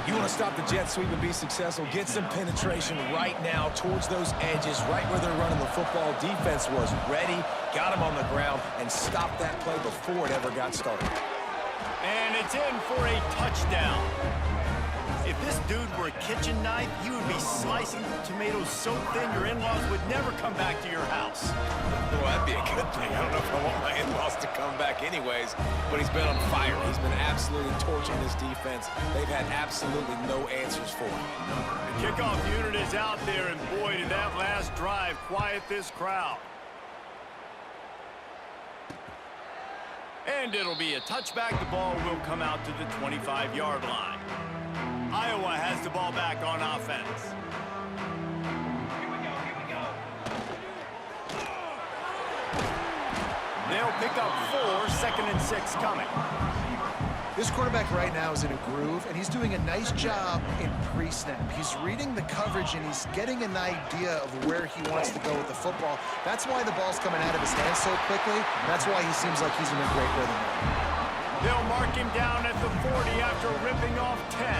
S3: You want to stop the jet sweep and be successful, get some penetration right now towards those edges, right where they're running the football. Defense was ready, got him on the ground, and stopped that play before it ever got started.
S2: And it's in for a touchdown. If this dude were a kitchen knife, you would be slicing tomatoes so thin your in-laws would never come back to your house.
S3: Well, that'd be a good thing. I don't know if I want my in-laws to come back anyways, but he's been on fire. He's been absolutely torching this defense. They've had absolutely no answers for him.
S2: The kickoff unit is out there, and boy, did that last drive quiet this crowd. And it'll be a touchback. The ball will come out to the 25-yard line. Iowa has the ball back on offense. They'll pick up 4, 2nd and 6 coming.
S4: This quarterback right now is in a groove, and he's doing a nice job in pre-snap. He's reading the coverage, and he's getting an idea of where he wants to go with the football. That's why the ball's coming out of his hands so quickly. That's why he seems like he's in a great rhythm.
S2: They'll mark him down at the 40 after ripping off 10.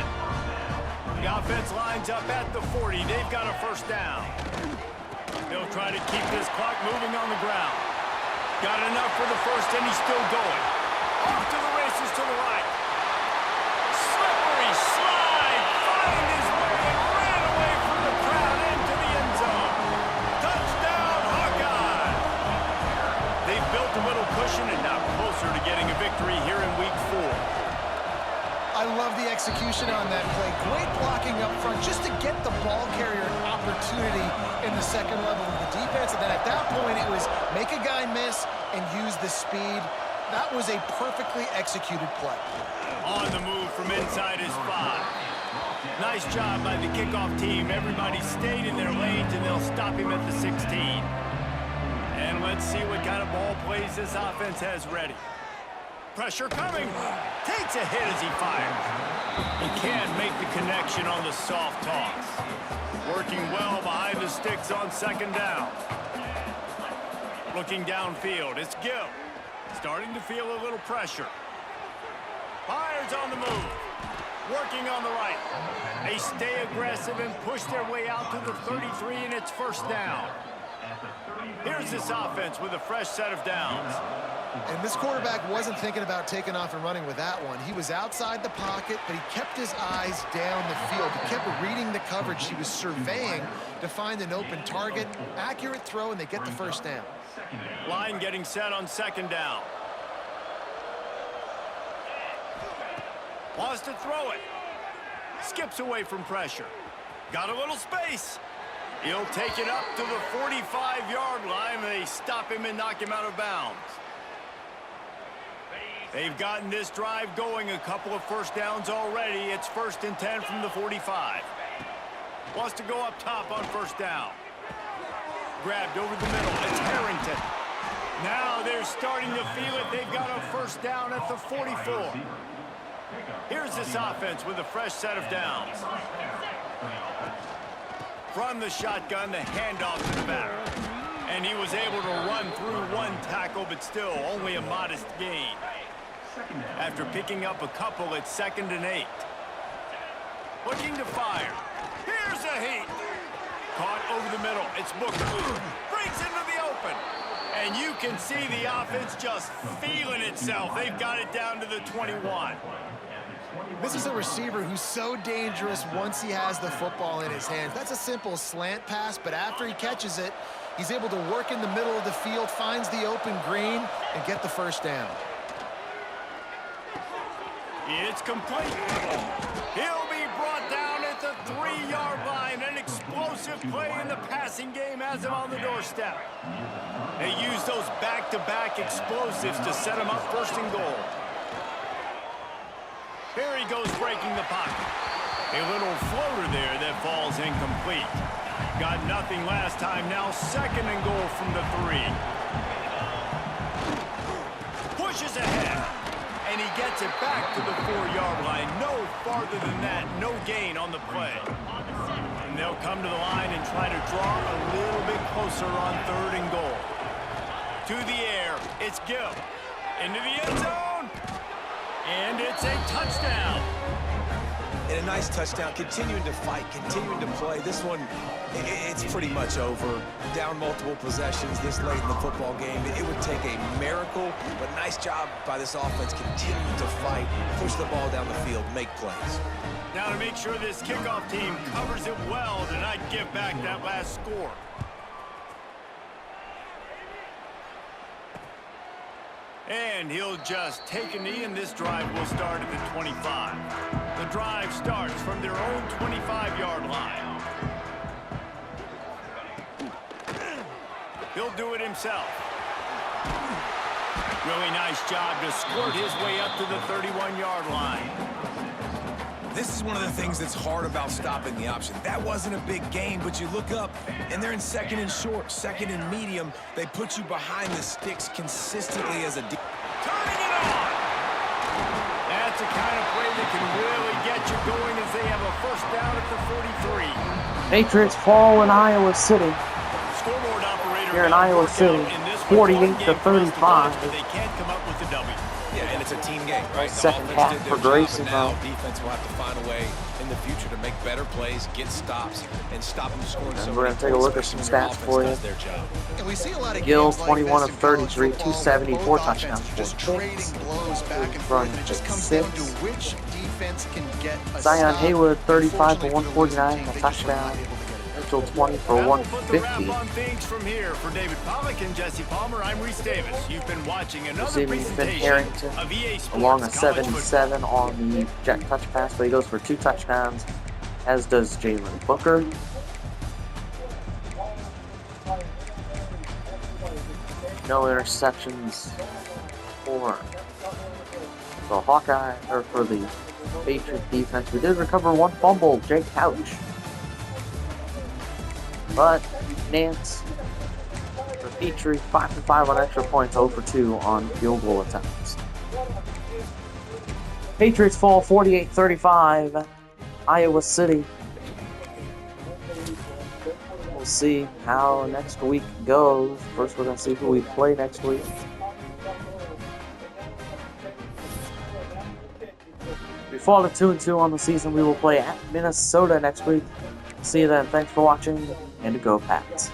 S2: The offense lines up at the 40. They've got a 1st down. They'll try to keep this clock moving on the ground. Got enough for the 1st, and he's still going. Off to the races to the right. Slippery slide. Find his way and ran away from the crowd into the end zone. Touchdown, Hawkeye. They've built a little cushion and now closer to getting a victory here in Week 4.
S4: I love the execution on that play. Great blocking up front just to get the ball carrier an opportunity in the 2nd level of the defense. And then at that point, it was make a guy miss and use the speed. That was a perfectly executed play.
S2: On the move from inside his 5. Nice job by the kickoff team. Everybody stayed in their lanes, and they'll stop him at the 16. And let's see what kind of ball plays this offense has ready. Pressure coming. Takes a hit as he fires. He can't make the connection on the soft toss. Working well behind the sticks on 2nd down. Looking downfield, it's Gill. Starting to feel a little pressure. Fires on the move. Working on the right. They stay aggressive and push their way out to the 33, and it's 1st down. Here's this offense with a fresh set of downs.
S4: And this quarterback wasn't thinking about taking off and running with that one. He was outside the pocket, but he kept his eyes down the field. He kept reading the coverage. He was surveying to find an open target. Accurate throw, and they get the 1st down.
S2: Line getting set on 2nd down. Wants to throw it. Skips away from pressure. Got a little space. He'll take it up to the 45-yard line. They stop him and knock him out of bounds. They've gotten this drive going, a couple of 1st downs already. It's 1st and 10 from the 45. Wants to go up top on 1st down. Grabbed over the middle. It's Harrington. Now they're starting to feel it. They've got a 1st down at the 44. Here's this offense with a fresh set of downs. From the shotgun, the handoff to the batter. And he was able to run through 1 tackle, but still only a modest gain. After picking up a couple, it's 2nd and 8. Looking to fire. Here's a heat. Caught over the middle. It's Booker. Breaks into the open. And you can see the offense just feeling itself. They've got it down to the 21.
S4: This is a receiver who's so dangerous once he has the football in his hands. That's a simple slant pass, but after he catches it, he's able to work in the middle of the field, finds the open green, and get the 1st down.
S2: It's complete. He'll be brought down at the 3-yard line. explosive play in the passing game has him on the doorstep. They use those back-to-back explosives to set him up first and goal. Here he goes breaking the pocket. A little floater there that falls incomplete. Got nothing last time, now second and goal from the 3. Pushes ahead. And he gets it back to the 4-yard line. No farther than that. No gain on the play. And they'll come to the line and try to draw a little bit closer on third and goal. To the air. It's Gill. Into the end zone. And it's a touchdown.
S3: And a nice touchdown. Continuing to fight. Continuing to play. This one, it's pretty much over. Down multiple possessions this late in the football game. It would take a miracle, but nice job by this offense continuing to fight, push the ball down the field, make plays.
S2: Now to make sure this kickoff team covers it well to not give back that last score. And he'll just take a knee, and this drive will start at the 25. The drive starts from their own 25-yard line. He'll do it himself. Really nice job to squirt his way up to the 31-yard line.
S3: This is one of the things that's hard about stopping the option. That wasn't a big gain, but you look up, and they're in second and short, second and medium. They put you behind the sticks consistently as a...
S2: Turning it on! That's the kind of play that can really get you going as they have a first down at the 43.
S1: Patriots fall in Iowa City.
S2: Scoreboard operator
S1: Here in Iowa City, 48-35.
S2: They can't come up with the W.
S3: Yeah, and it's a team game, right?
S1: Second half for Grayson,
S3: now
S1: though.
S3: defense will have to find a way in the future to make better plays, get stops, and stop them scoring so
S1: We're
S3: many
S1: gonna take a look at
S3: points,
S1: some
S3: especially
S1: stats
S3: when your
S1: for you.
S3: offense does their job.
S4: And we see a lot of
S1: Gill,
S4: games like
S1: 21
S4: this
S1: of
S4: in college
S1: 33,
S4: football,
S1: 274
S4: both
S1: touchdowns,
S4: offenses just
S1: 4
S4: trading
S1: picks.
S4: blows back and
S1: Running
S4: forth, and it just
S1: for
S4: comes
S1: 6.
S4: down to which defense can get a
S1: Zion
S4: stop.
S1: Haywood, 35 for
S4: Unfortunately,
S1: 149,
S4: for
S1: a
S4: the losing team, they just were
S1: touchdown.
S4: not able to get it.
S1: Mitchell, 20 for
S2: That'll put the wrap
S1: 150.
S2: on things from here. For David Pollack and Jesse Palmer, I'm Reese Davis. You've been watching another
S1: Receiving Ben
S2: presentation
S1: Harrington
S2: of EA Sports
S1: along a
S2: College
S1: 77 on the jet touch pass, but he goes for 2 touchdowns, as does Jalen Booker. No interceptions for the Hawkeye, or for the Patriots defense. We did recover 1 fumble, Jake Couch. But Nance for Petrie, 5 for 5 on extra points, 0 for 2 on field goal attempts. Patriots fall 48-35, Iowa City. We'll see how next week goes. First, we're going to see who we play next week. If we fall to 2-2 on the season, we will play at Minnesota next week. See you then. Thanks for watching, and go Pats.